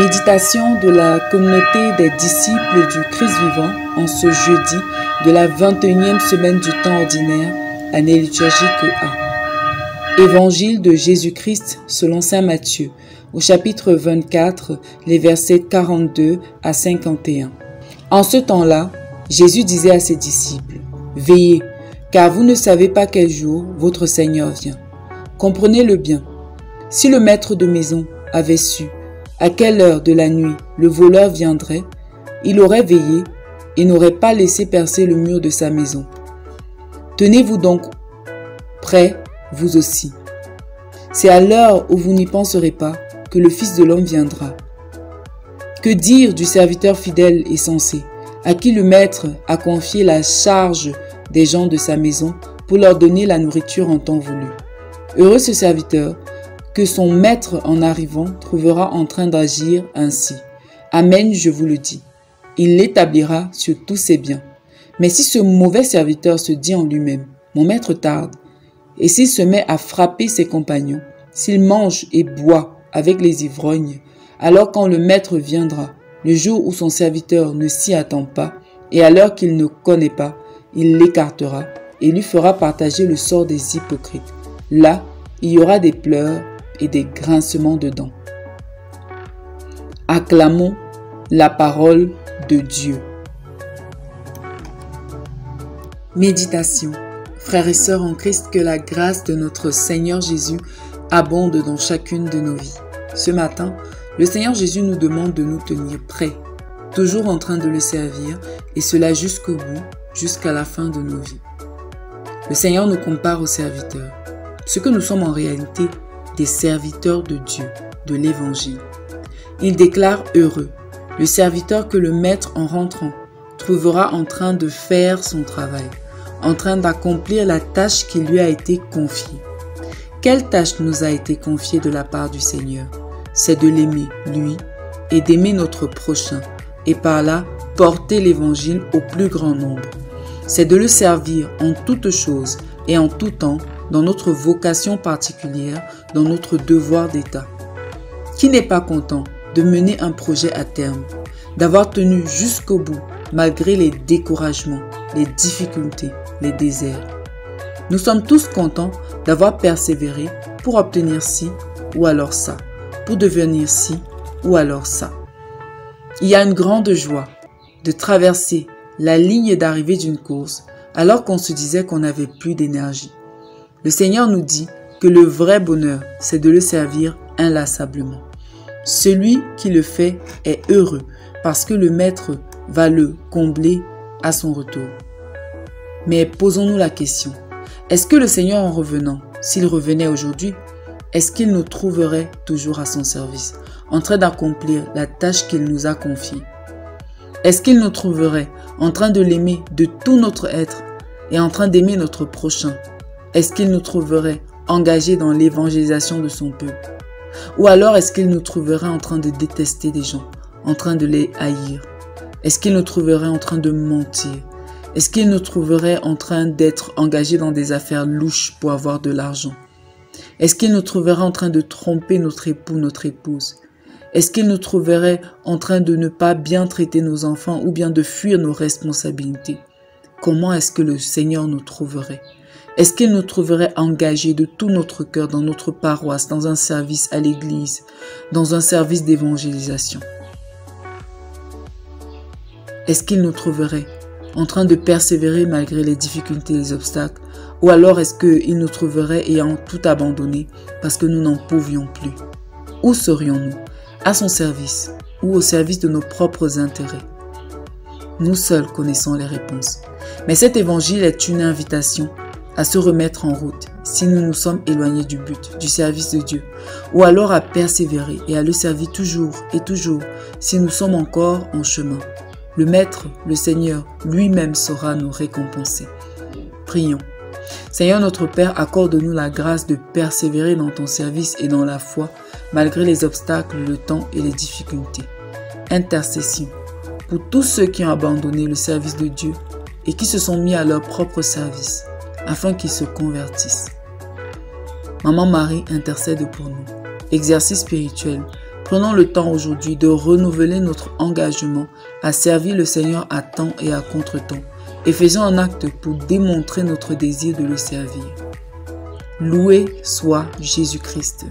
Méditation de la communauté des disciples du Christ vivant en ce jeudi de la 21e semaine du temps ordinaire, année liturgique A. Évangile de Jésus-Christ selon saint Matthieu, au chapitre 24, les versets 42 à 51. En ce temps-là, Jésus disait à ses disciples, « Veillez, car vous ne savez pas quel jour votre Seigneur vient. Comprenez-le bien. Si le maître de maison avait su à quelle heure de la nuit le voleur viendrait, il aurait veillé et n'aurait pas laissé percer le mur de sa maison. Tenez-vous donc prêts, vous aussi. C'est à l'heure où vous n'y penserez pas que le Fils de l'homme viendra. Que dire du serviteur fidèle et sensé, à qui le maître a confié la charge des gens de sa maison pour leur donner la nourriture en temps voulu? Heureux ce serviteur que son maître en arrivant trouvera en train d'agir ainsi. Amen, je vous le dis. Il l'établira sur tous ses biens. Mais si ce mauvais serviteur se dit en lui-même, mon maître tarde, et s'il se met à frapper ses compagnons, s'il mange et boit avec les ivrognes, alors quand le maître viendra, le jour où son serviteur ne s'y attend pas, et à l'heure qu'il ne connaît pas, il l'écartera et lui fera partager le sort des hypocrites. Là, il y aura des pleurs et des grincements de dents. Acclamons la parole de Dieu. Méditation. Frères et sœurs en Christ, que la grâce de notre Seigneur Jésus abonde dans chacune de nos vies. Ce matin, le Seigneur Jésus nous demande de nous tenir prêts, toujours en train de le servir, et cela jusqu'au bout, jusqu'à la fin de nos vies. Le Seigneur nous compare aux serviteurs. Ce que nous sommes en réalité, des serviteurs de Dieu, de l'Évangile. Il déclare heureux, le serviteur que le maître en rentrant trouvera en train de faire son travail, en train d'accomplir la tâche qui lui a été confiée. Quelle tâche nous a été confiée de la part du Seigneur? C'est de l'aimer, lui, et d'aimer notre prochain, et par là, porter l'Évangile au plus grand nombre. C'est de le servir en toutes choses et en tout temps, dans notre vocation particulière, dans notre devoir d'État. Qui n'est pas content de mener un projet à terme, d'avoir tenu jusqu'au bout, malgré les découragements, les difficultés, les déserts? Nous sommes tous contents d'avoir persévéré pour obtenir ci ou alors ça, pour devenir ci ou alors ça. Il y a une grande joie de traverser la ligne d'arrivée d'une course alors qu'on se disait qu'on n'avait plus d'énergie. Le Seigneur nous dit que le vrai bonheur, c'est de le servir inlassablement. Celui qui le fait est heureux parce que le Maître va le combler à son retour. Mais posons-nous la question, est-ce que le Seigneur en revenant, s'il revenait aujourd'hui, est-ce qu'il nous trouverait toujours à son service, en train d'accomplir la tâche qu'il nous a confiée? Est-ce qu'il nous trouverait en train de l'aimer de tout notre être et en train d'aimer notre prochain? Est-ce qu'il nous trouverait engagés dans l'évangélisation de son peuple? Ou alors est-ce qu'il nous trouverait en train de détester des gens, en train de les haïr? Est-ce qu'il nous trouverait en train de mentir? Est-ce qu'il nous trouverait en train d'être engagés dans des affaires louches pour avoir de l'argent? Est-ce qu'il nous trouverait en train de tromper notre époux, notre épouse? Est-ce qu'il nous trouverait en train de ne pas bien traiter nos enfants ou bien de fuir nos responsabilités? Comment est-ce que le Seigneur nous trouverait? Est-ce qu'il nous trouverait engagés de tout notre cœur dans notre paroisse, dans un service à l'église, dans un service d'évangélisation? Est-ce qu'il nous trouverait en train de persévérer malgré les difficultés et les obstacles? Ou alors est-ce qu'il nous trouverait ayant tout abandonné parce que nous n'en pouvions plus? Où serions-nous? À son service ou au service de nos propres intérêts? Nous seuls connaissons les réponses. Mais cet évangile est une invitation à se remettre en route si nous nous sommes éloignés du but, du service de Dieu, ou alors à persévérer et à le servir toujours et toujours si nous sommes encore en chemin. Le Maître, le Seigneur, lui-même saura nous récompenser. Prions. Seigneur notre Père, accorde-nous la grâce de persévérer dans ton service et dans la foi, malgré les obstacles, le temps et les difficultés. Intercession pour tous ceux qui ont abandonné le service de Dieu et qui se sont mis à leur propre service, afin qu'ils se convertissent. Maman Marie intercède pour nous. Exercice spirituel. Prenons le temps aujourd'hui de renouveler notre engagement à servir le Seigneur à temps et à contre-temps et faisons un acte pour démontrer notre désir de le servir. Loué soit Jésus-Christ.